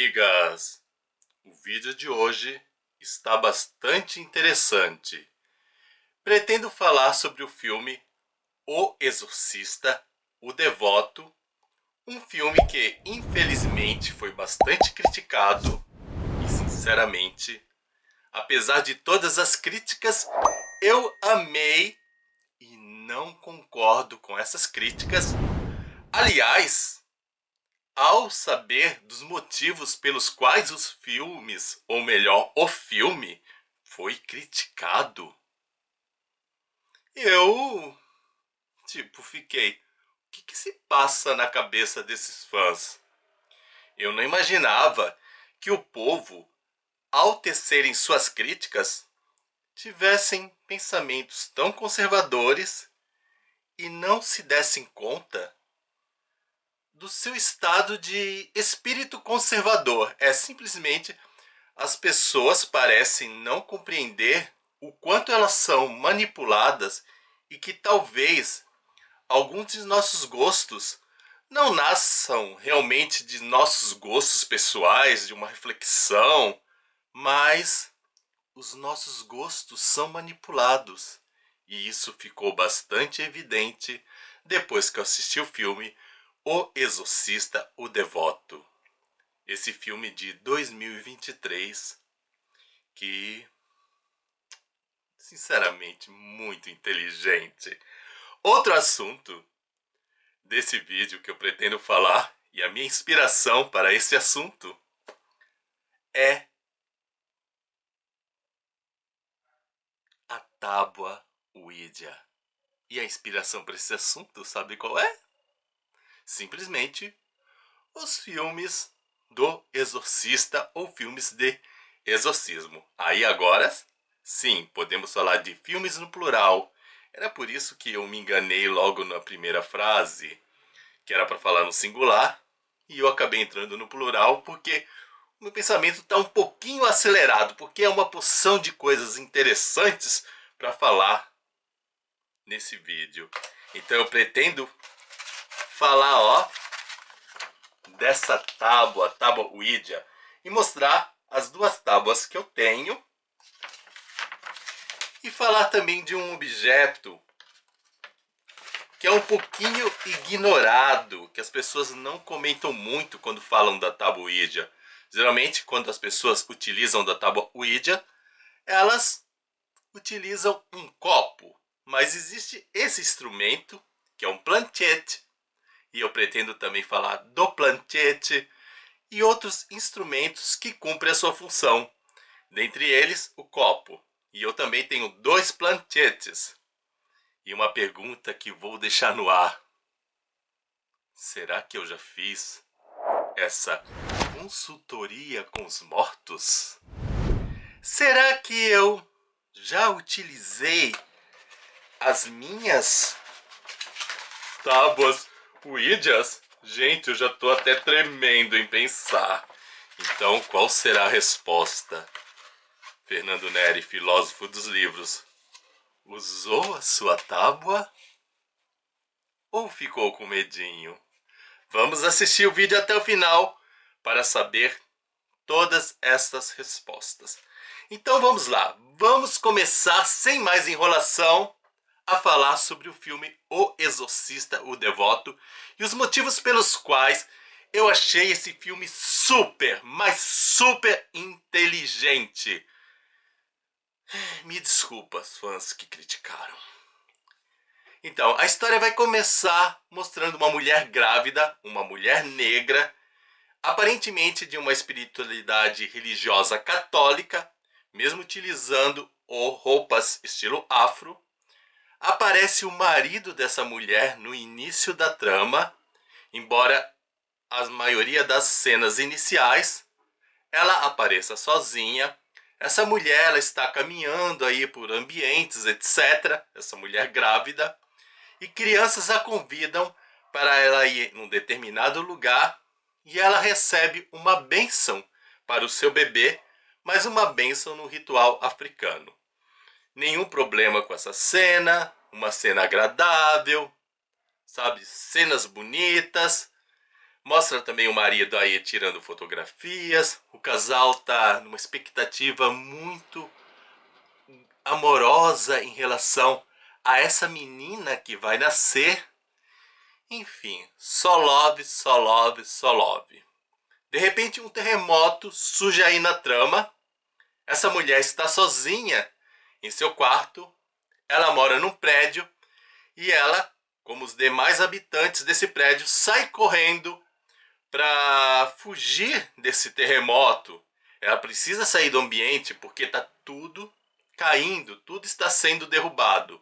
amigas! O vídeo de hoje está bastante interessante. Pretendo falar sobre o filme O Exorcista, o Devoto, um filme que infelizmente foi bastante criticado e sinceramente, apesar de todas as críticas, eu amei e não concordo com essas críticas. Aliás, ao saber dos motivos pelos quais os filmes, ou melhor, o filme, foi criticado, eu, fiquei, o que se passa na cabeça desses fãs? Eu não imaginava que o povo, ao tecerem suas críticas, tivessem pensamentos tão conservadores e não se dessem conta do seu estado de espírito conservador. É simplesmente as pessoas parecem não compreender o quanto elas são manipuladas e que talvez alguns de nossos gostos não nasçam realmente de nossos gostos pessoais, de uma reflexão, mas os nossos gostos são manipulados. E isso ficou bastante evidente depois que eu assisti o filme O Exorcista, o Devoto. Esse filme de 2023 que, sinceramente, muito inteligente. Outro assunto desse vídeo que eu pretendo falar, e a minha inspiração para esse assunto, é a tábua Ouija. E a inspiração para esse assunto, sabe qual é? Simplesmente os filmes do Exorcista ou filmes de exorcismo. Aí agora, sim, podemos falar de filmes no plural. Era por isso que eu me enganei logo na primeira frase, que era para falar no singular, e eu acabei entrando no plural porque o meu pensamento está um pouquinho acelerado, porque é uma porção de coisas interessantes para falar nesse vídeo. Então eu pretendo falar, dessa tábua Ouija, e mostrar as duas tábuas que eu tenho e falar também de um objeto que é um pouquinho ignorado, que as pessoas não comentam muito quando falam da tábua Ouija. Geralmente, quando as pessoas utilizam da tábua Ouija, elas utilizam um copo, mas existe esse instrumento, que é um planchette, e eu pretendo também falar do planchette e outros instrumentos que cumprem a sua função, dentre eles o copo. E eu também tenho dois planchettes. E uma pergunta que vou deixar no ar: será que eu já fiz essa consultoria com os mortos? Será que eu já utilizei as minhas tábuas Ouijas? Gente, eu já tô até tremendo em pensar. Então, qual será a resposta? Fernando Neri, filósofo dos livros, usou a sua tábua? Ou ficou com medinho? Vamos assistir o vídeo até o final para saber todas estas respostas. Então vamos lá, vamos começar sem mais enrolação a falar sobre o filme O Exorcista, o Devoto e os motivos pelos quais eu achei esse filme super, mas super inteligente. Me desculpa, os fãs que criticaram. Então, a história vai começar mostrando uma mulher grávida, uma mulher negra, aparentemente de uma espiritualidade religiosa católica, mesmo utilizando roupas estilo afro. Aparece o marido dessa mulher no início da trama, embora a maioria das cenas iniciais ela apareça sozinha. Essa mulher ela está caminhando aí por ambientes, etc. Essa mulher grávida. E crianças a convidam para ela ir num determinado lugar e ela recebe uma bênção para o seu bebê, mas uma bênção no ritual africano. Nenhum problema com essa cena, uma cena agradável, sabe? Cenas bonitas, Mostra também o marido aí tirando fotografias. O casal tá numa expectativa muito amorosa em relação a essa menina que vai nascer. Enfim, só love, só love, só love. De repente um terremoto surge aí na trama. Essa mulher está sozinha em seu quarto. Ela mora num prédio e ela, como os demais habitantes desse prédio, sai correndo para fugir desse terremoto. Ela precisa sair do ambiente porque está tudo caindo, tudo está sendo derrubado.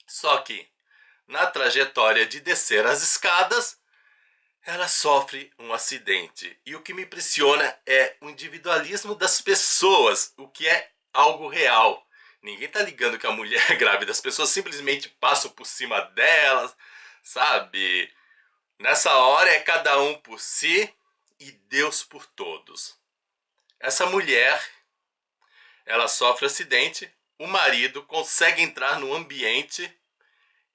Só que na trajetória de descer as escadas, ela sofre um acidente. E o que me impressiona é o individualismo das pessoas, o que é algo real. Ninguém tá ligando que a mulher é grávida, as pessoas simplesmente passam por cima delas, sabe? Nessa hora é cada um por si e Deus por todos. Essa mulher, ela sofre acidente, o marido consegue entrar no ambiente,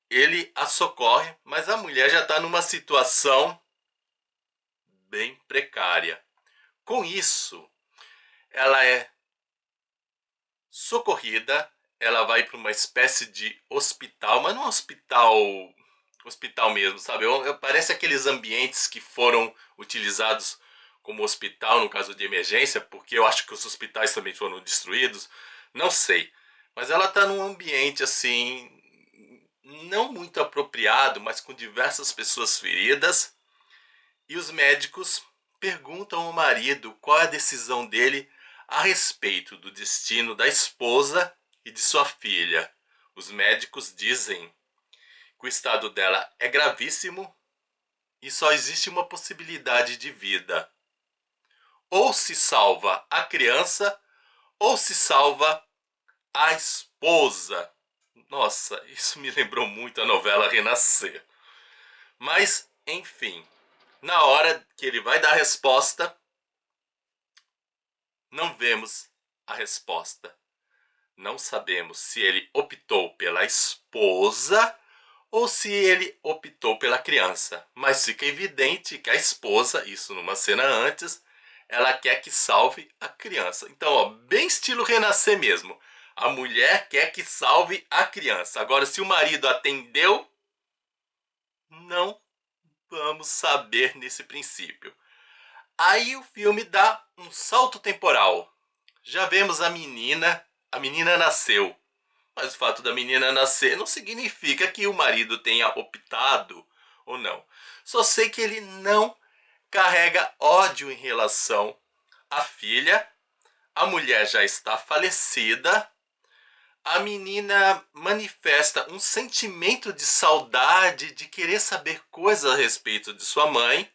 ele a socorre, mas a mulher já está numa situação bem precária. Com isso, ela é socorrida, ela vai para uma espécie de hospital, mas não é um hospital mesmo, sabe? Parece aqueles ambientes que foram utilizados como hospital no caso de emergência, porque eu acho que os hospitais também foram destruídos, não sei. Mas ela está num ambiente assim, não muito apropriado, mas com diversas pessoas feridas. E os médicos perguntam ao marido qual é a decisão dele a respeito do destino da esposa e de sua filha. Os médicos dizem que o estado dela é gravíssimo e só existe uma possibilidade de vida. Ou se salva a criança, ou se salva a esposa. Nossa, isso me lembrou muito a novela Renascer. Mas, enfim, na hora que ele vai dar a resposta, não vemos a resposta. Não sabemos se ele optou pela esposa ou se ele optou pela criança. Mas fica evidente que a esposa, isso numa cena antes, ela quer que salve a criança. Então, ó, bem estilo Renascer mesmo. A mulher quer que salve a criança. Agora, se o marido atendeu, não vamos saber nesse princípio. Aí o filme dá um salto temporal. Já vemos a menina nasceu. Mas o fato da menina nascer não significa que o marido tenha optado ou não. Só sei que ele não carrega ódio em relação à filha. A mulher já está falecida. A menina manifesta um sentimento de saudade, de querer saber coisas a respeito de sua mãe.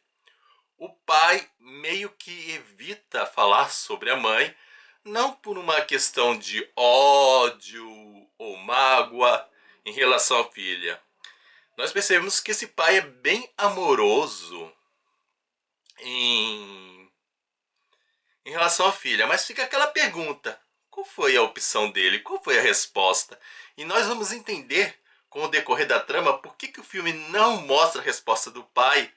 O pai meio que evita falar sobre a mãe, não por uma questão de ódio ou mágoa em relação à filha. Nós percebemos que esse pai é bem amoroso em relação à filha, mas fica aquela pergunta: qual foi a opção dele? Qual foi a resposta? E nós vamos entender com o decorrer da trama por que o filme não mostra a resposta do pai,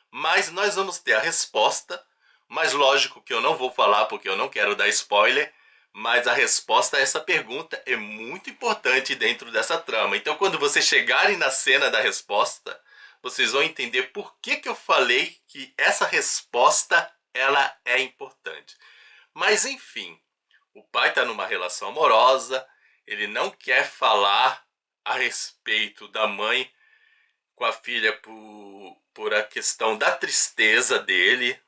mas nós vamos ter a resposta. Mas lógico que eu não vou falar porque eu não quero dar spoiler, mas a resposta a essa pergunta é muito importante dentro dessa trama. Então quando vocês chegarem na cena da resposta, vocês vão entender por que eu falei que essa resposta ela é importante. Mas enfim, o pai está numa relação amorosa, ele não quer falar a respeito da mãe com a filha por a questão da tristeza dele.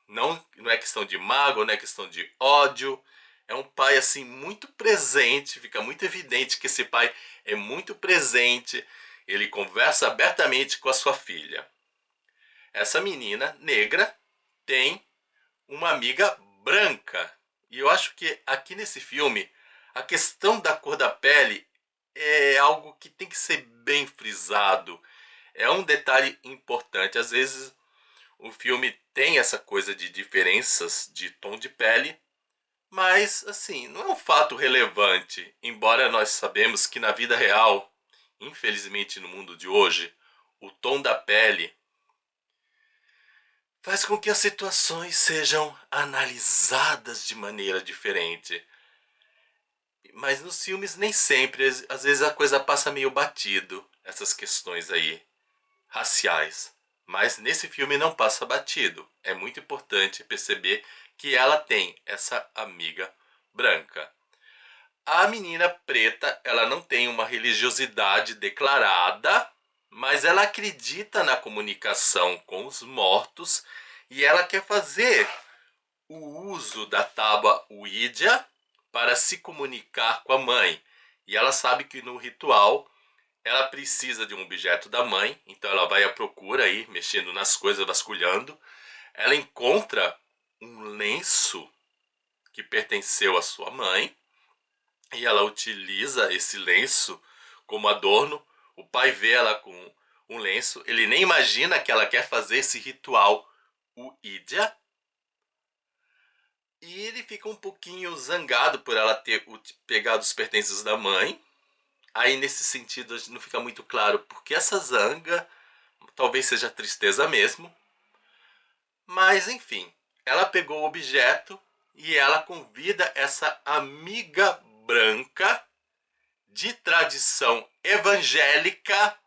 Não é questão de mágoa, não é questão de ódio. É um pai assim muito presente, fica muito evidente que esse pai é muito presente. Ele conversa abertamente com a sua filha. Essa menina negra tem uma amiga branca. E eu acho que aqui nesse filme, a questão da cor da pele é algo que tem que ser bem frisado. É um detalhe importante. Às vezes o filme tem essa coisa de diferenças de tom de pele, mas assim, não é um fato relevante, embora nós sabemos que na vida real, infelizmente no mundo de hoje, o tom da pele faz com que as situações sejam analisadas de maneira diferente. Mas nos filmes nem sempre, às vezes a coisa passa meio batido, essas questões aí, raciais. Mas nesse filme não passa batido. É muito importante perceber que ela tem essa amiga branca. A menina preta, ela não tem uma religiosidade declarada, mas ela acredita na comunicação com os mortos e ela quer fazer o uso da tábua Ouija para se comunicar com a mãe. E ela sabe que no ritual ela precisa de um objeto da mãe, então ela vai à procura aí, mexendo nas coisas, vasculhando. Ela encontra um lenço que pertenceu à sua mãe e ela utiliza esse lenço como adorno. O pai vê ela com um lenço, ele nem imagina que ela quer fazer esse ritual Ouija. E ele fica um pouquinho zangado por ela ter pegado os pertences da mãe. Aí nesse sentido não fica muito claro porque essa zanga, talvez seja tristeza mesmo. Mas enfim, ela pegou o objeto e ela convida essa amiga branca de tradição evangélica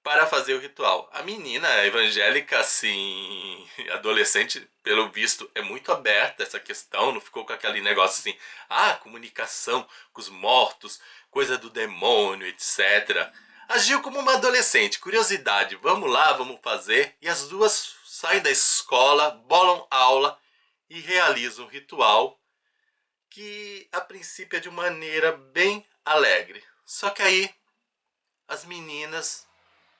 para fazer o ritual. A menina evangélica, assim, adolescente, pelo visto, é muito aberta essa questão, não ficou com aquele negócio assim, comunicação com os mortos, coisa do demônio, etc. Agiu como uma adolescente, curiosidade, vamos lá, vamos fazer. E as duas saem da escola, bolam aula e realizam um ritual que a princípio é de maneira bem alegre. Só que aí as meninas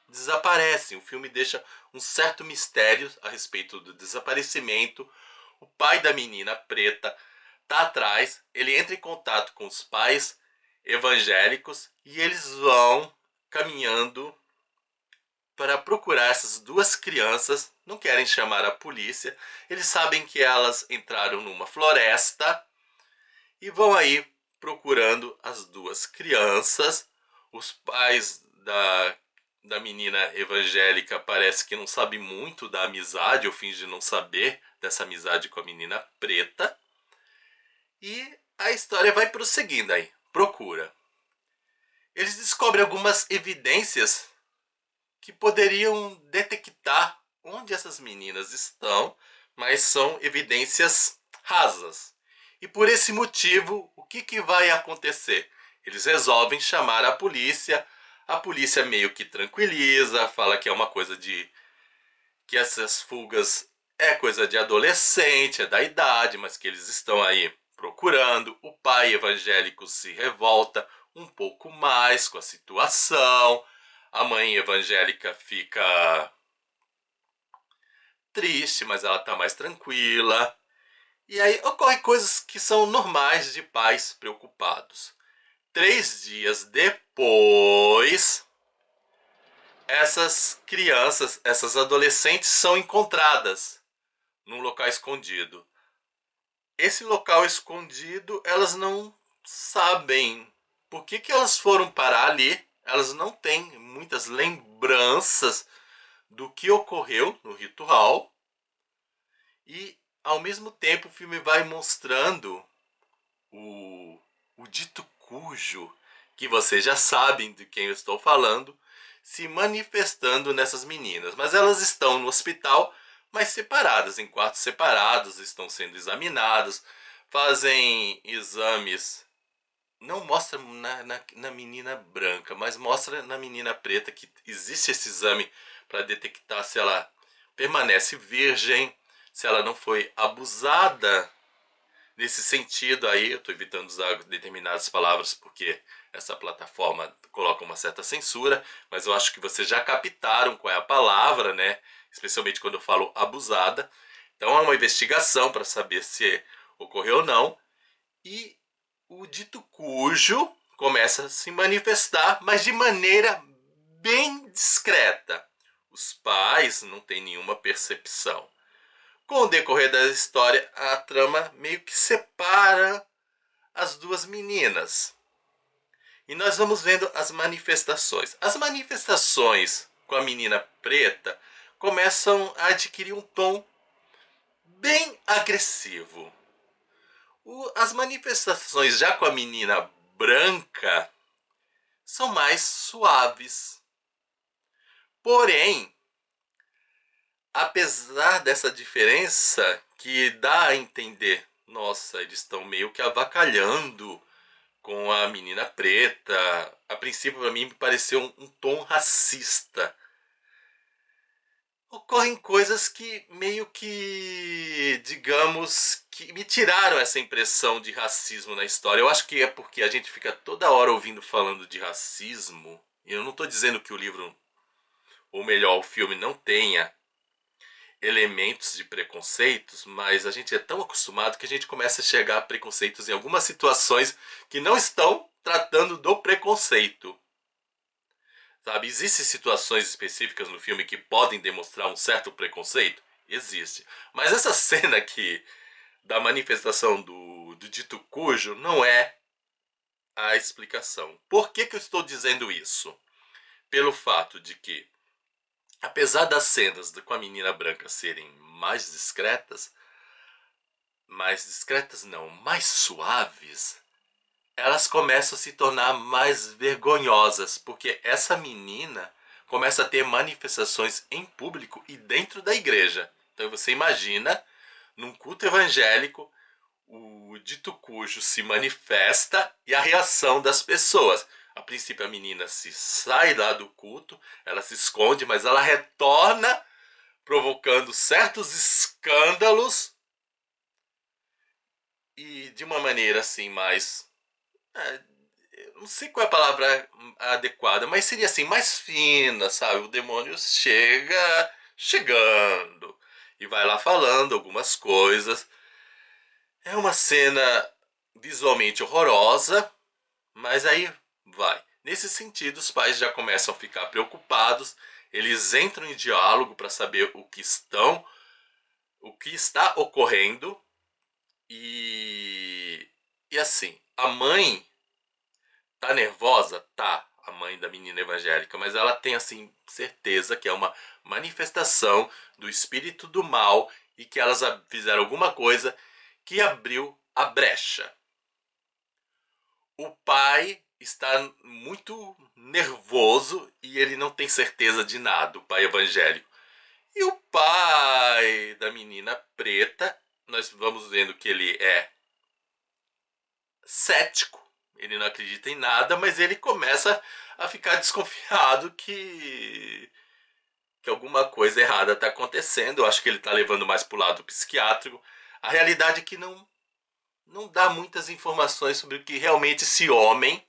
desaparecem. O filme deixa um certo mistério a respeito do desaparecimento. O pai da menina preta tá atrás, ele entra em contato com os pais evangélicos e eles vão caminhando para procurar essas duas crianças. Não querem chamar a polícia, eles sabem que elas entraram numa floresta e vão aí procurando as duas crianças. Os pais da menina evangélica parece que não sabe muito da amizade, ou finge não saber dessa amizade com a menina preta. E a história vai prosseguindo aí, procura. Eles descobrem algumas evidências que poderiam detectar onde essas meninas estão, mas são evidências rasas. E por esse motivo, o que vai acontecer? Eles resolvem chamar a polícia meio que tranquiliza, fala que é uma coisa de... que essas fugas é coisa de adolescente, é da idade, mas que eles estão aí procurando. O pai evangélico se revolta um pouco mais com a situação. A mãe evangélica fica triste, mas ela está mais tranquila. E aí ocorrem coisas que são normais de pais preocupados. 3 dias depois, essas crianças, essas adolescentes são encontradas num local escondido. Esse local escondido, elas não sabem por que elas foram parar ali. Elas não têm muitas lembranças do que ocorreu no ritual. E ao mesmo tempo o filme vai mostrando o dito cujo, que vocês já sabem de quem eu estou falando, se manifestando nessas meninas. Mas elas estão no hospital, mas separadas, em quartos separados, estão sendo examinadas, fazem exames. Não mostra na menina branca, mas mostra na menina preta que existe esse exame para detectar se ela permanece virgem, se ela não foi abusada. Nesse sentido aí, eu estou evitando usar determinadas palavras porque essa plataforma coloca uma certa censura, mas eu acho que vocês já captaram qual é a palavra, né? Especialmente quando eu falo abusada. Então é uma investigação para saber se ocorreu ou não. E o dito cujo começa a se manifestar, mas de maneira bem discreta. Os pais não têm nenhuma percepção. Com o decorrer da história, a trama meio que separa as duas meninas. E nós vamos vendo as manifestações. As manifestações com a menina preta começam a adquirir um tom bem agressivo. As manifestações já com a menina branca são mais suaves. Porém, apesar dessa diferença que dá a entender, nossa, eles estão meio que avacalhando com a menina preta. A princípio, para mim, me pareceu um tom racista. Ocorrem coisas que meio que, digamos, que me tiraram essa impressão de racismo na história. Eu acho que é porque a gente fica toda hora ouvindo falando de racismo. E eu não estou dizendo que o livro, ou melhor, o filme não tenha elementos de preconceitos, mas a gente é tão acostumado que a gente começa a chegar a preconceitos em algumas situações que não estão tratando do preconceito. Sabe, existem situações específicas no filme que podem demonstrar um certo preconceito? Existe. Mas essa cena aqui da manifestação do dito cujo não é a explicação. Por que eu estou dizendo isso? Pelo fato de que, apesar das cenas com a menina branca serem mais discretas não, mais suaves, elas começam a se tornar mais vergonhosas, porque essa menina começa a ter manifestações em público e dentro da igreja. Então você imagina, num culto evangélico, o dito cujo se manifesta e a reação das pessoas. A princípio a menina se sai lá do culto, ela se esconde, mas ela retorna provocando certos escândalos e de uma maneira assim mais... não sei qual é a palavra adequada, mas seria assim, mais fina, sabe? O demônio chegando e vai lá falando algumas coisas. É uma cena visualmente horrorosa, mas aí vai. Nesse sentido, os pais já começam a ficar preocupados, eles entram em diálogo para saber o que está ocorrendo e assim, a mãe tá nervosa? Tá, a mãe da menina evangélica, mas ela tem assim certeza que é uma manifestação do espírito do mal e que elas fizeram alguma coisa que abriu a brecha. O pai está muito nervoso e ele não tem certeza de nada, o pai evangélico. E o pai da menina preta, nós vamos vendo que ele é cético, ele não acredita em nada, mas ele começa a ficar desconfiado que alguma coisa errada está acontecendo. Eu acho que ele está levando mais para o lado psiquiátrico. A realidade é que não dá muitas informações sobre o que realmente esse homem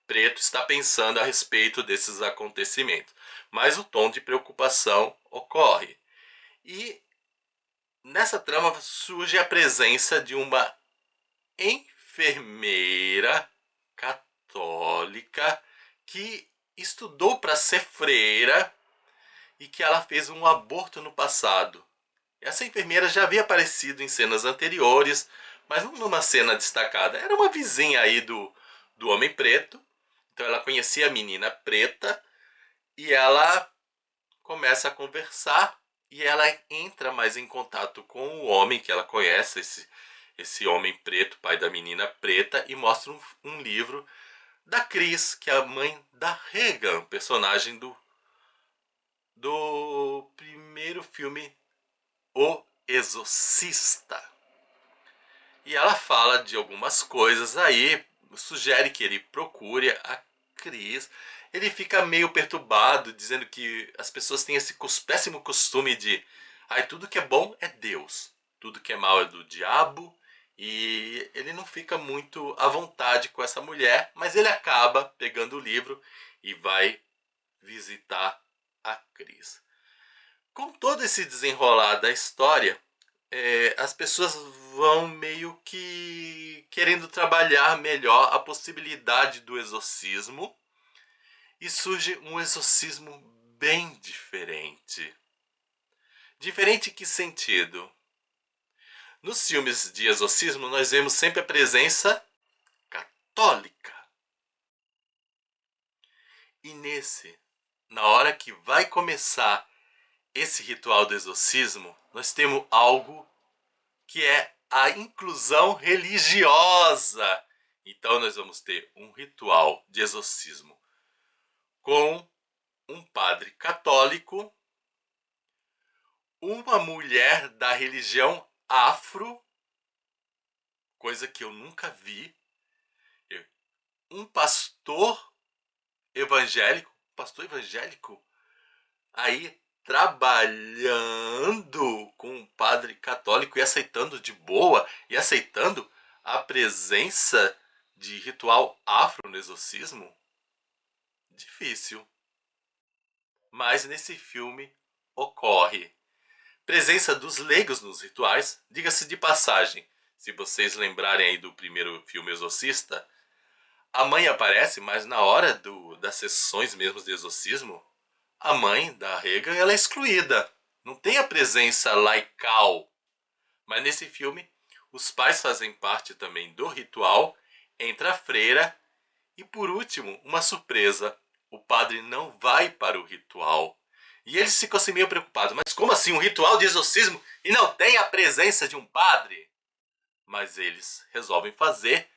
preto está pensando a respeito desses acontecimentos. Mas o tom de preocupação ocorre. E nessa trama surge a presença de uma enfermeira católica que estudou para ser freira e que ela fez um aborto no passado. Essa enfermeira já havia aparecido em cenas anteriores, mas não numa cena destacada. Era uma vizinha aí do homem preto. Então ela conhecia a menina preta e ela começa a conversar e ela entra mais em contato com o homem que ela conhece, esse homem preto, pai da menina preta, e mostra um livro da Cris, que é a mãe da Regan, personagem do primeiro filme O Exorcista. E ela fala de algumas coisas aí, sugere que ele procure a Cris. Ele fica meio perturbado, dizendo que as pessoas têm esse péssimo costume de tudo que é bom é Deus, tudo que é mal é do diabo. E ele não fica muito à vontade com essa mulher, mas ele acaba pegando o livro e vai visitar a Cris. Com todo esse desenrolar da história, as pessoas vão meio que querendo trabalhar melhor a possibilidade do exorcismo e surge um exorcismo bem diferente. Diferente em que sentido? Nos filmes de exorcismo nós vemos sempre a presença católica. E nesse, na hora que vai começar esse ritual do exorcismo, nós temos algo que é a inclusão religiosa. Então nós vamos ter um ritual de exorcismo com um padre católico, uma mulher da religião afro, coisa que eu nunca vi, um pastor evangélico aí trabalhando com um padre católico e aceitando de boa, e aceitando a presença de ritual afro no exorcismo? Difícil. Mas nesse filme ocorre. Presença dos leigos nos rituais, diga-se de passagem, se vocês lembrarem aí do primeiro filme Exorcista, a mãe aparece, mas na hora das sessões mesmo de exorcismo, a mãe da Regan ela é excluída. Não tem a presença laical. Mas nesse filme, os pais fazem parte também do ritual, entra a freira e, por último, uma surpresa. O padre não vai para o ritual. E eles ficam assim meio preocupados. Mas como assim um ritual de exorcismo e não tem a presença de um padre? Mas eles resolvem fazer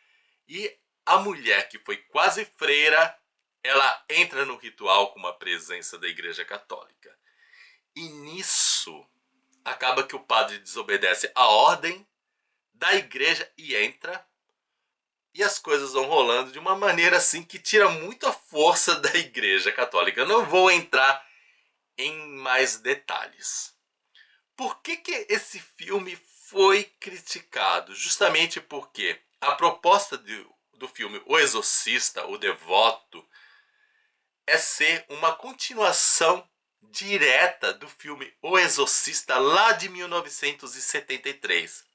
e a mulher que foi quase freira, ela entra no ritual com uma presença da Igreja Católica. E nisso, acaba que o padre desobedece a ordem da igreja e entra. E as coisas vão rolando de uma maneira assim que tira muito a força da Igreja Católica. Eu não vou entrar em mais detalhes. Por que esse filme foi criticado? Justamente porque a proposta do filme O Exorcista, O Devoto, é ser uma continuação direta do filme O Exorcista lá de 1973.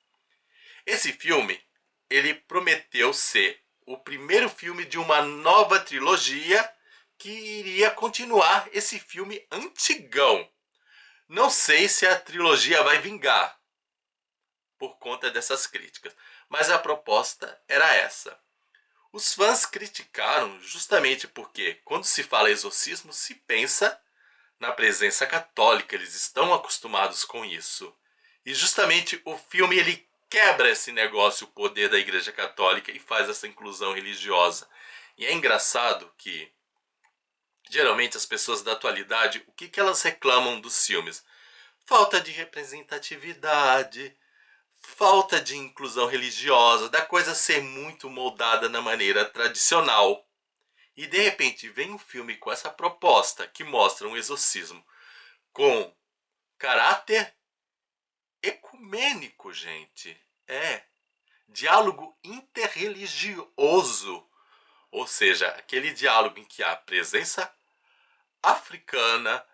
Esse filme, ele prometeu ser o primeiro filme de uma nova trilogia que iria continuar esse filme antigão. Não sei se a trilogia vai vingar por conta dessas críticas, mas a proposta era essa. Os fãs criticaram justamente porque, quando se fala exorcismo, se pensa na presença católica, eles estão acostumados com isso. E justamente o filme ele quebra esse negócio, o poder da Igreja Católica, e faz essa inclusão religiosa. E é engraçado que, geralmente, as pessoas da atualidade, o que elas reclamam dos filmes? Falta de representatividade, falta de inclusão religiosa, da coisa ser muito moldada na maneira tradicional. E de repente vem um filme com essa proposta que mostra um exorcismo com caráter ecumênico, gente. É diálogo interreligioso, ou seja, aquele diálogo em que há presença africana,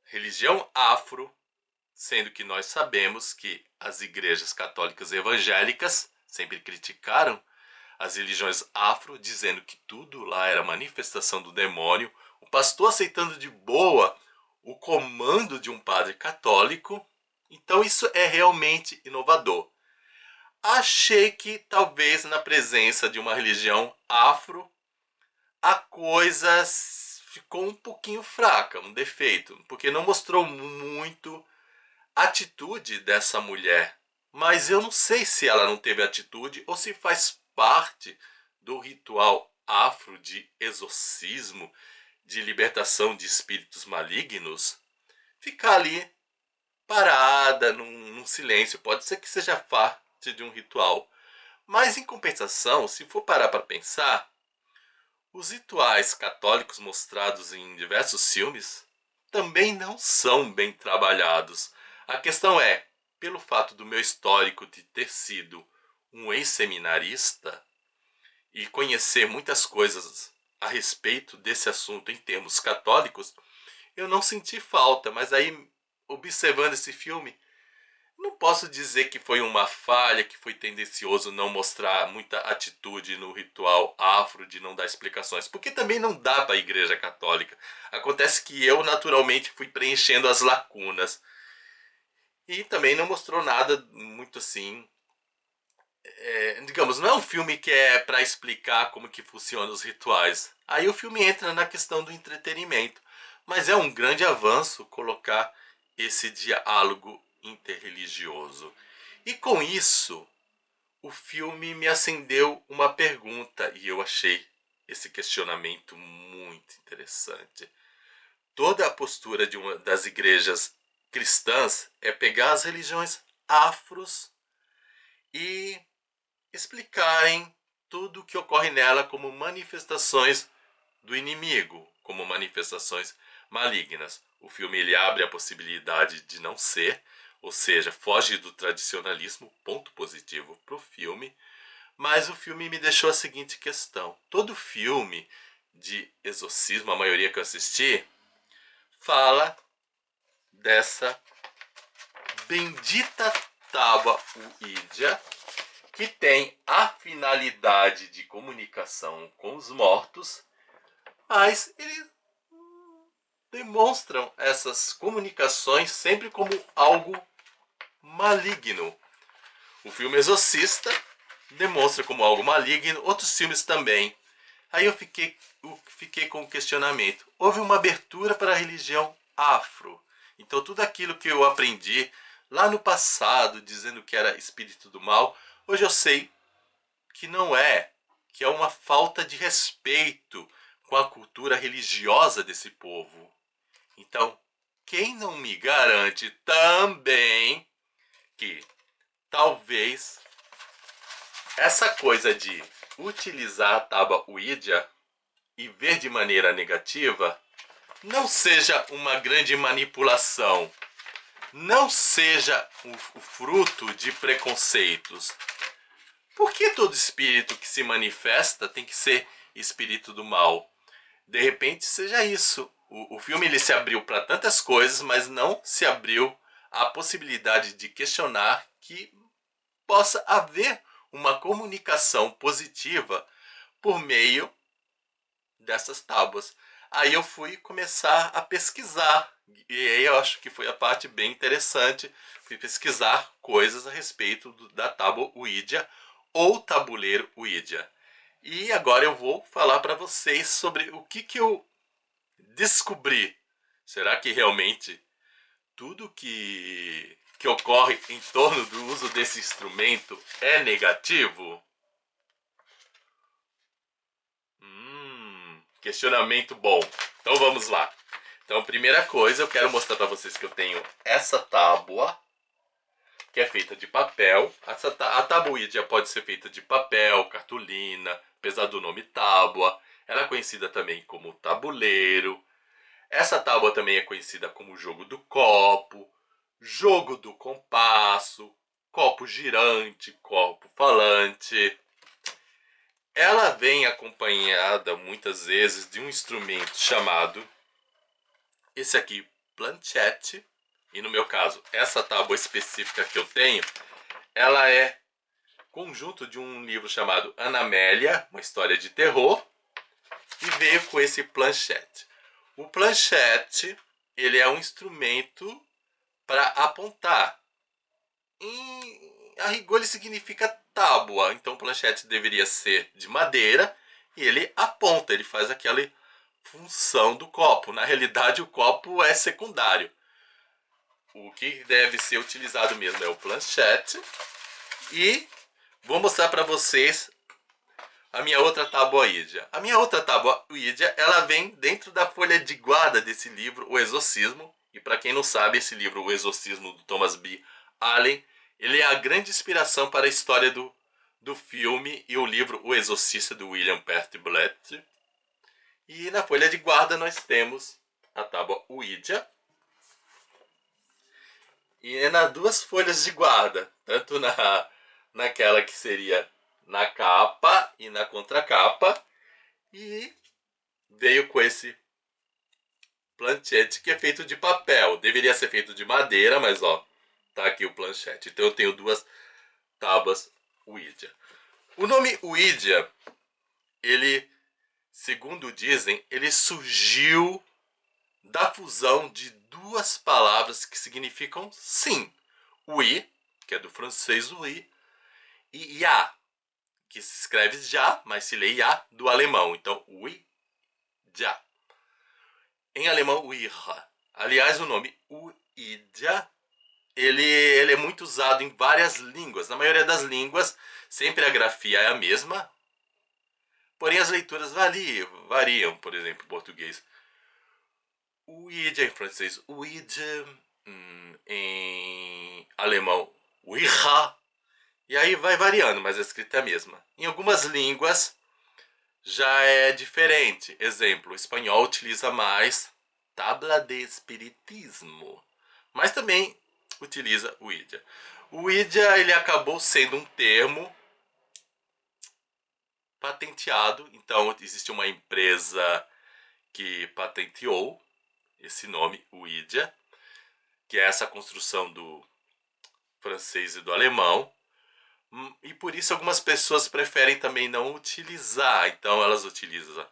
religião afro, sendo que nós sabemos que as igrejas católicas evangélicas sempre criticaram as religiões afro, dizendo que tudo lá era manifestação do demônio, o pastor aceitando de boa o comando de um padre católico. Então isso é realmente inovador. Achei que talvez na presença de uma religião afro a coisa ficou um pouquinho fraca, um defeito, porque não mostrou muito atitude dessa mulher. Mas eu não sei se ela não teve atitude ou se faz parte do ritual afro de exorcismo, de libertação de espíritos malignos, ficar ali parada num silêncio. Pode ser que seja parte de um ritual. Mas em compensação, se for parar para pensar, os rituais católicos mostrados em diversos filmes também não são bem trabalhados. A questão é, pelo fato do meu histórico de ter sido um ex-seminarista e conhecer muitas coisas a respeito desse assunto em termos católicos, eu não senti falta, mas aí, observando esse filme, não posso dizer que foi uma falha, que foi tendencioso não mostrar muita atitude no ritual afro, de não dar explicações, porque também não dá para a Igreja Católica. Acontece que eu naturalmente fui preenchendo as lacunas. E também não mostrou nada muito assim, digamos, não é um filme que é para explicar como que funcionam os rituais. Aí o filme entra na questão do entretenimento. Mas é um grande avanço colocar esse diálogo interreligioso. E com isso, o filme me acendeu uma pergunta e eu achei esse questionamento muito interessante. Toda a postura de uma das igrejas cristãs é pegar as religiões afros e explicarem tudo o que ocorre nela como manifestações do inimigo, como manifestações malignas. O filme ele abre a possibilidade de não ser, ou seja, foge do tradicionalismo, ponto positivo para o filme, mas o filme me deixou a seguinte questão. Todo filme de exorcismo, a maioria que eu assisti, fala dessa bendita tábua Ouija, que tem a finalidade de comunicação com os mortos, mas eles demonstram essas comunicações sempre como algo maligno. O filme Exorcista demonstra como algo maligno, outros filmes também. Aí eu fiquei com o questionamento. Houve uma abertura para a religião afro. Então tudo aquilo que eu aprendi lá no passado, dizendo que era espírito do mal, hoje eu sei que não é, que é uma falta de respeito com a cultura religiosa desse povo. Então, quem não me garante também que talvez essa coisa de utilizar a tábua Ouija e ver de maneira negativa não seja uma grande manipulação, não seja o fruto de preconceitos. Por que todo espírito que se manifesta tem que ser espírito do mal? De repente seja isso. O filme ele se abriu para tantas coisas, mas não se abriu à possibilidade de questionar que possa haver uma comunicação positiva por meio dessas tábuas. Aí eu fui começar a pesquisar, e aí eu acho que foi a parte bem interessante. Fui pesquisar coisas a respeito da tábua Ouija ou tabuleiro Ouija. E agora eu vou falar para vocês sobre o que eu descobri. Será que realmente tudo que ocorre em torno do uso desse instrumento é negativo? Questionamento bom. Então vamos lá. Então, primeira coisa, eu quero mostrar para vocês que eu tenho essa tábua, que é feita de papel. A tábua Ouija pode ser feita de papel, cartolina, apesar do nome tábua. Ela é conhecida também como tabuleiro. Essa tábua também é conhecida como jogo do copo, jogo do compasso, copo girante, copo falante. Ela vem acompanhada muitas vezes de um instrumento chamado, esse aqui, planchette. E no meu caso, essa tábua específica que eu tenho, ela é conjunto de um livro chamado Ana Amélia, uma história de terror, e veio com esse planchette. O planchette, ele é um instrumento para apontar. A rigor ele significa tábua, então o planchette deveria ser de madeira e ele aponta, ele faz aquela função do copo. Na realidade o copo é secundário. O que deve ser utilizado mesmo é o planchette. E vou mostrar para vocês a minha outra tábua Ouija. A minha outra tábua Ouija, ela vem dentro da folha de guarda desse livro, O Exorcismo. E para quem não sabe, esse livro, O Exorcismo, do Thomas B. Allen, ele é a grande inspiração para a história do filme e o livro O Exorcista, do William Peart Blatty. E na folha de guarda nós temos a tábua Ouija. E é nas duas folhas de guarda, tanto naquela que seria na capa e na contracapa. E veio com esse planchette que é feito de papel. Deveria ser feito de madeira, mas ó, tá aqui o planchette. Então eu tenho duas tábuas Ouija. O nome Ouija, ele, segundo dizem, ele surgiu da fusão de duas palavras que significam sim. Oui, que é do francês oui, e ja, que se escreve já, mas se lê ja, do alemão. Então, oui, ja. Em alemão, Ouija. Aliás, o nome Ouija, ele é muito usado em várias línguas. Na maioria das línguas, sempre a grafia é a mesma, porém as leituras variam. Por exemplo, em português, Ouija em francês, Ouija, em alemão, Ouija, e aí vai variando, mas a escrita é a mesma. Em algumas línguas já é diferente. Exemplo, o espanhol utiliza mais tabla de espiritismo, mas também utiliza Ouija. O Ouija ele acabou sendo um termo patenteado, então existe uma empresa que patenteou esse nome, Ouija, que é essa construção do francês e do alemão. E por isso algumas pessoas preferem também não utilizar. Então elas utilizam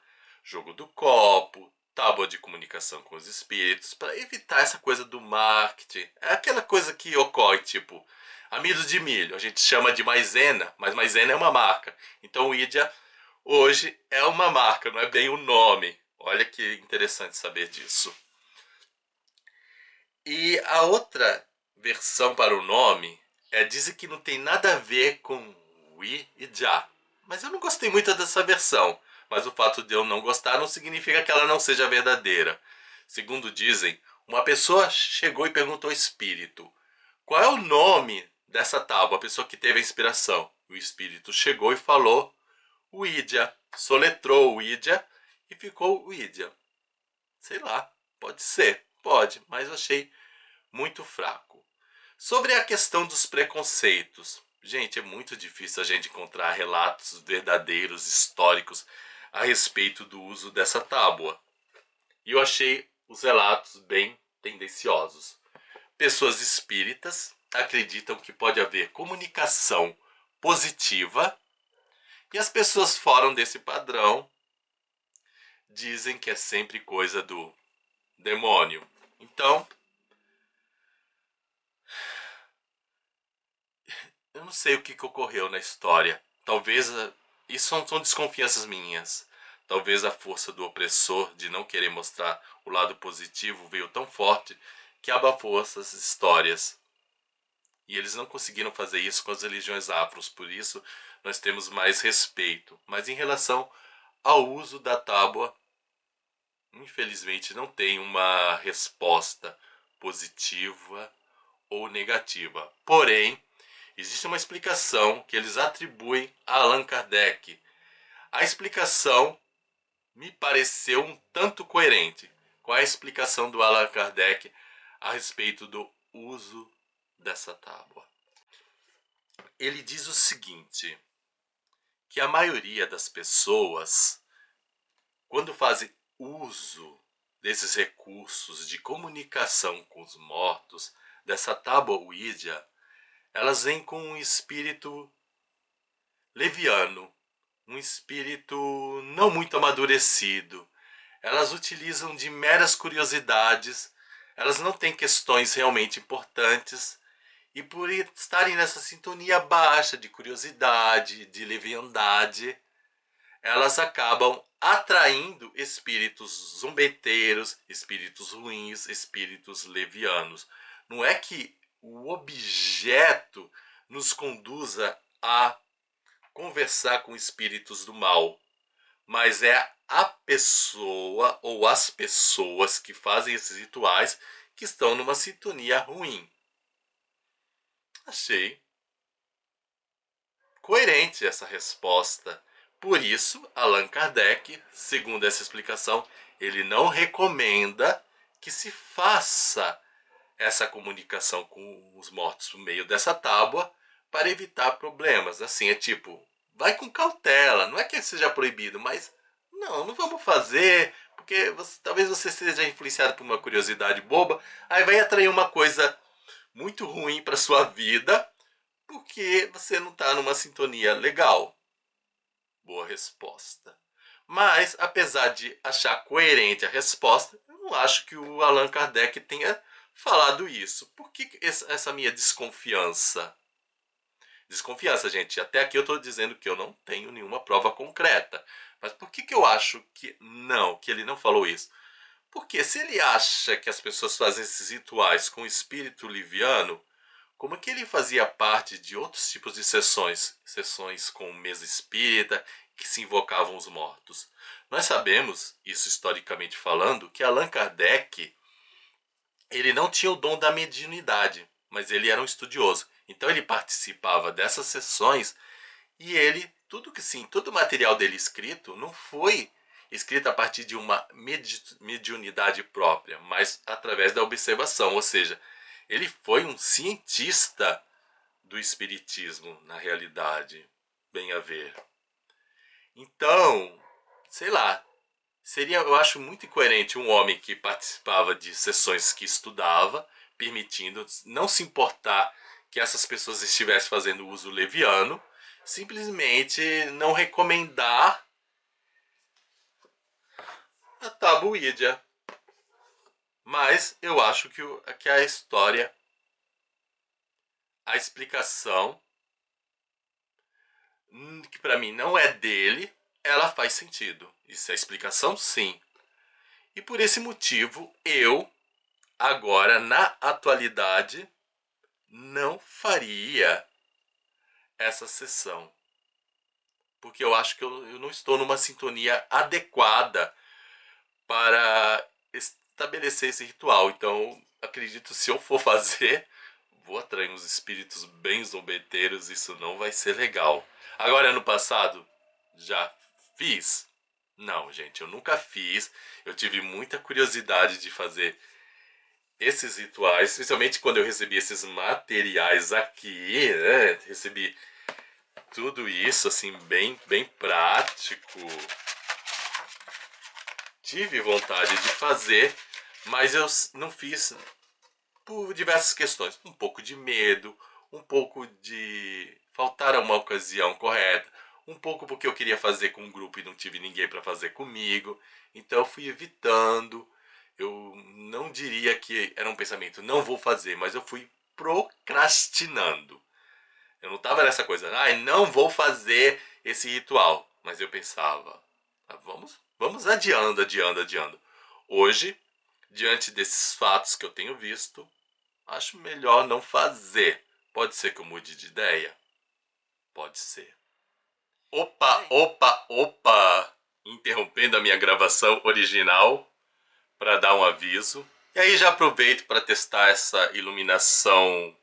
jogo do copo, tábua de comunicação com os espíritos, para evitar essa coisa do marketing. É aquela coisa que ocorre, tipo, amido de milho. A gente chama de maisena, mas maisena é uma marca. Então o Ouija hoje é uma marca, não é bem o nome. Olha que interessante saber disso. E a outra versão para o nome dizem que não tem nada a ver com Wi e Já. Mas eu não gostei muito dessa versão. Mas o fato de eu não gostar não significa que ela não seja verdadeira. Segundo dizem, uma pessoa chegou e perguntou ao espírito: qual é o nome dessa tábua? A pessoa que teve a inspiração. O espírito chegou e falou Ouija. Soletrou Ouija e ficou Ouija. Sei lá, pode ser, pode, mas eu achei muito fraco. Sobre a questão dos preconceitos, gente, é muito difícil a gente encontrar relatos verdadeiros, históricos, a respeito do uso dessa tábua. E eu achei os relatos bem tendenciosos. Pessoas espíritas acreditam que pode haver comunicação positiva e as pessoas fora desse padrão dizem que é sempre coisa do demônio. Então, eu não sei o que ocorreu na história. Talvez isso são desconfianças minhas. Talvez a força do opressor de não querer mostrar o lado positivo veio tão forte que abafou essas histórias. E eles não conseguiram fazer isso com as religiões afros, por isso nós temos mais respeito. Mas em relação ao uso da tábua, infelizmente não tem uma resposta positiva ou negativa. Porém, existe uma explicação que eles atribuem a Allan Kardec. A explicação me pareceu um tanto coerente. Qual é a explicação do Allan Kardec a respeito do uso dessa tábua? Ele diz o seguinte, que a maioria das pessoas, quando fazem uso desses recursos de comunicação com os mortos, dessa tábua Ouija, elas vêm com um espírito leviano, um espírito não muito amadurecido. Elas utilizam de meras curiosidades, elas não têm questões realmente importantes, e por estarem nessa sintonia baixa de curiosidade, de leviandade, elas acabam atraindo espíritos zombeteiros, espíritos ruins, espíritos levianos. Não é que o objeto nos conduza a conversar com espíritos do mal, mas é a pessoa ou as pessoas que fazem esses rituais que estão numa sintonia ruim. Achei coerente essa resposta. Por isso, Allan Kardec, segundo essa explicação, ele não recomenda que se faça essa comunicação com os mortos por meio dessa tábua para evitar problemas. Assim, é tipo, vai com cautela, não é que seja proibido, mas não vamos fazer, porque talvez você seja influenciado por uma curiosidade boba, aí vai atrair uma coisa muito ruim para sua vida, porque você não está numa sintonia legal. Boa resposta. Mas, apesar de achar coerente a resposta, eu não acho que o Allan Kardec tenha falado isso. Por que essa minha desconfiança? Desconfiança, gente. Até aqui eu estou dizendo que eu não tenho nenhuma prova concreta. Mas por que eu acho que não, que ele não falou isso? Porque se ele acha que as pessoas fazem esses rituais com espírito liviano, como é que ele fazia parte de outros tipos de sessões? Sessões com mesa espírita, que se invocavam os mortos. Nós sabemos, isso historicamente falando, que Allan Kardec ele não tinha o dom da mediunidade, mas ele era um estudioso. Então ele participava dessas sessões e ele, tudo que sim, todo o material dele escrito não foi escrito a partir de uma mediunidade própria, mas através da observação, ou seja, ele foi um cientista do espiritismo, na realidade, bem a ver. Então, sei lá, seria, eu acho muito incoerente um homem que participava de sessões que estudava, permitindo não se importar que essas pessoas estivessem fazendo uso leviano, simplesmente não recomendar a Tabu Ouija. Mas eu acho que a história, a explicação, que para mim não é dele, ela faz sentido. Isso é explicação, sim. E por esse motivo, eu, agora, na atualidade, não faria essa sessão. Porque eu acho que eu não estou numa sintonia adequada para estabelecer esse ritual. Então, acredito, se eu for fazer, vou atrair uns espíritos bem zombeteiros, isso não vai ser legal. Agora, no passado, já fiz? Não, gente, eu nunca fiz. Eu tive muita curiosidade de fazer esses rituais, especialmente quando eu recebi esses materiais aqui, né? Recebi tudo isso, assim, bem prático. Tive vontade de fazer, mas eu não fiz por diversas questões. Um pouco de medo, um pouco de faltar a uma ocasião correta, um pouco porque eu queria fazer com um grupo e não tive ninguém para fazer comigo. Então eu fui evitando. Eu não diria que era um pensamento, não vou fazer, mas eu fui procrastinando. Eu não estava nessa coisa, não vou fazer esse ritual. Mas eu pensava, vamos adiando. Hoje, diante desses fatos que eu tenho visto, acho melhor não fazer. Pode ser que eu mude de ideia? Pode ser. Opa! Interrompendo a minha gravação original para dar um aviso. E aí já aproveito para testar essa iluminação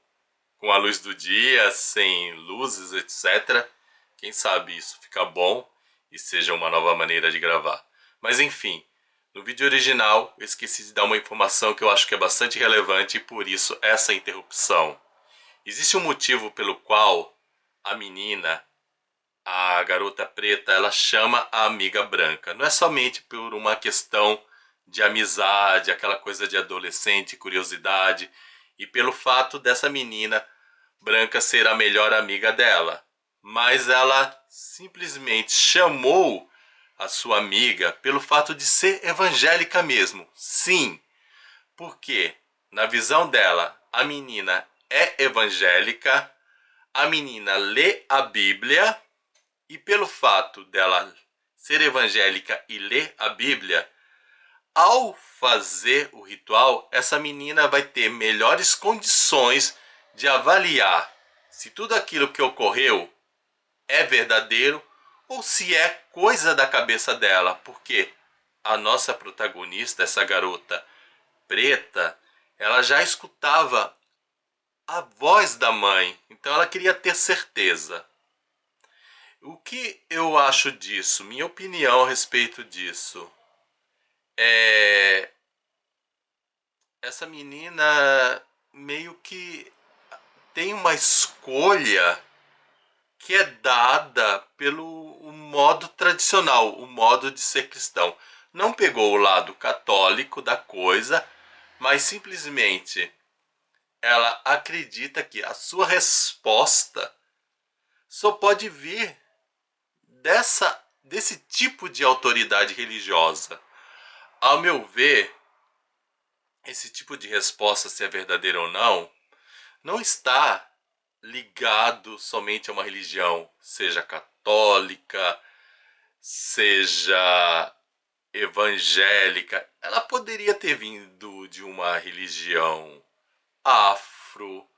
com a luz do dia, sem luzes, etc. Quem sabe isso fica bom e seja uma nova maneira de gravar. Mas enfim, no vídeo original eu esqueci de dar uma informação que eu acho que é bastante relevante e por isso essa interrupção. Existe um motivo pelo qual a menina, a garota preta, ela chama a amiga branca. Não é somente por uma questão de amizade, aquela coisa de adolescente, curiosidade, e pelo fato dessa menina branca ser a melhor amiga dela. Mas ela simplesmente chamou a sua amiga pelo fato de ser evangélica mesmo. Sim, porque na visão dela, a menina é evangélica, a menina lê a Bíblia e pelo fato dela ser evangélica e ler a Bíblia, ao fazer o ritual, essa menina vai ter melhores condições de avaliar se tudo aquilo que ocorreu é verdadeiro ou se é coisa da cabeça dela, porque a nossa protagonista, essa garota preta, ela já escutava a voz da mãe, então ela queria ter certeza. O que eu acho disso? Minha opinião a respeito disso é essa menina meio que tem uma escolha que é dada pelo modo tradicional, o modo de ser cristão. Não pegou o lado católico da coisa, mas simplesmente ela acredita que a sua resposta só pode vir desse tipo de autoridade religiosa. Ao meu ver, esse tipo de resposta, se é verdadeira ou não, não está ligado somente a uma religião, seja católica, seja evangélica, ela poderia ter vindo de uma religião afro,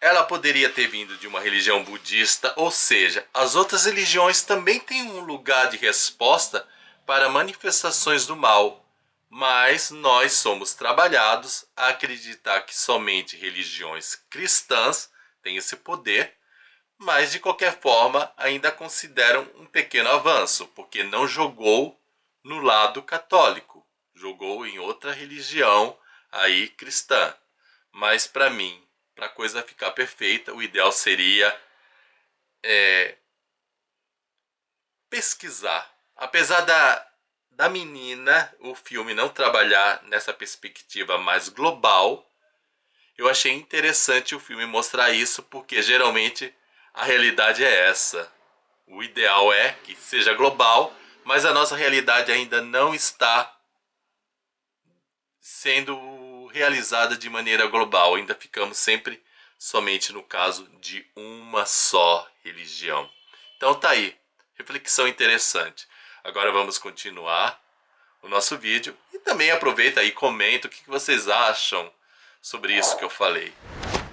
ela poderia ter vindo de uma religião budista, ou seja, as outras religiões também têm um lugar de resposta para manifestações do mal, mas nós somos trabalhados a acreditar que somente religiões cristãs têm esse poder, mas de qualquer forma ainda consideram um pequeno avanço, porque não jogou no lado católico, jogou em outra religião aí cristã. Mas para mim, para a coisa ficar perfeita, o ideal seria pesquisar. Apesar da menina, o filme não trabalhar nessa perspectiva mais global, eu achei interessante o filme mostrar isso, porque geralmente a realidade é essa. O ideal é que seja global, mas a nossa realidade ainda não está sendo realizada de maneira global. Ainda ficamos sempre somente no caso de uma só religião. Então tá aí, reflexão interessante. Agora vamos continuar o nosso vídeo e também aproveita aí e comenta o que vocês acham sobre isso que eu falei.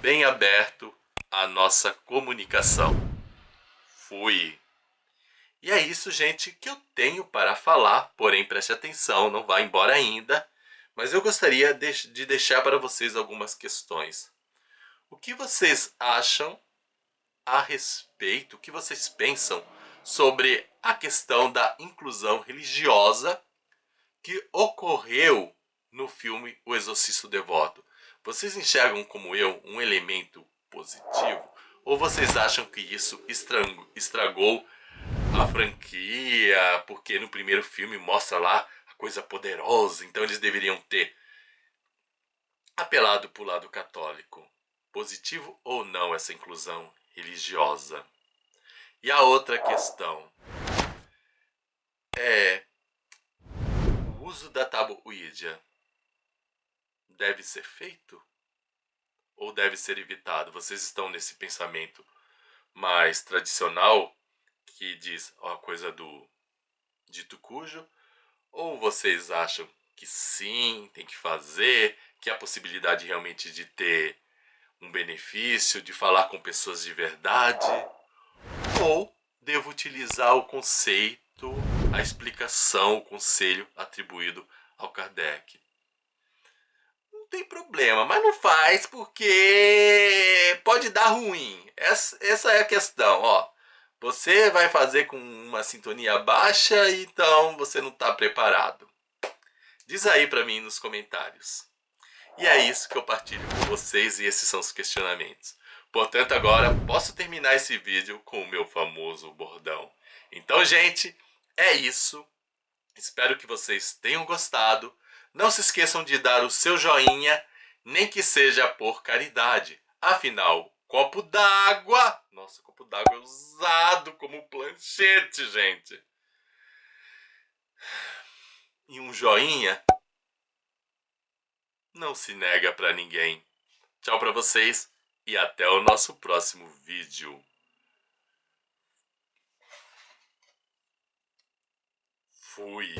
Bem aberto a nossa comunicação. Fui! E é isso, gente, que eu tenho para falar, porém preste atenção, não vá embora ainda, mas eu gostaria de deixar para vocês algumas questões. O que vocês acham a respeito, o que vocês pensam sobre a questão da inclusão religiosa que ocorreu no filme O Exorcista Devoto? Vocês enxergam como eu um elemento positivo? Ou vocês acham que isso estragou a franquia, porque no primeiro filme mostra lá a coisa poderosa, então eles deveriam ter apelado para o lado católico? Positivo ou não essa inclusão religiosa? E a outra questão é: o uso da tábua Ouija deve ser feito ou deve ser evitado? Vocês estão nesse pensamento mais tradicional que diz a coisa do dito cujo, ou vocês acham que sim, tem que fazer, que há possibilidade realmente de ter um benefício, de falar com pessoas de verdade? Ou devo utilizar o conceito, a explicação, o conselho atribuído ao Kardec? Não tem problema, mas não faz porque pode dar ruim. Essa é a questão, ó. Você vai fazer com uma sintonia baixa, então você não está preparado. Diz aí para mim nos comentários. E é isso que eu partilho com vocês e esses são os questionamentos. Portanto, agora posso terminar esse vídeo com o meu famoso bordão. Então, gente, é isso. Espero que vocês tenham gostado. Não se esqueçam de dar o seu joinha, nem que seja por caridade. Afinal, copo d'água. Nossa, copo d'água é usado como planchete, gente. E um joinha não se nega pra ninguém. Tchau pra vocês e até o nosso próximo vídeo. Fui!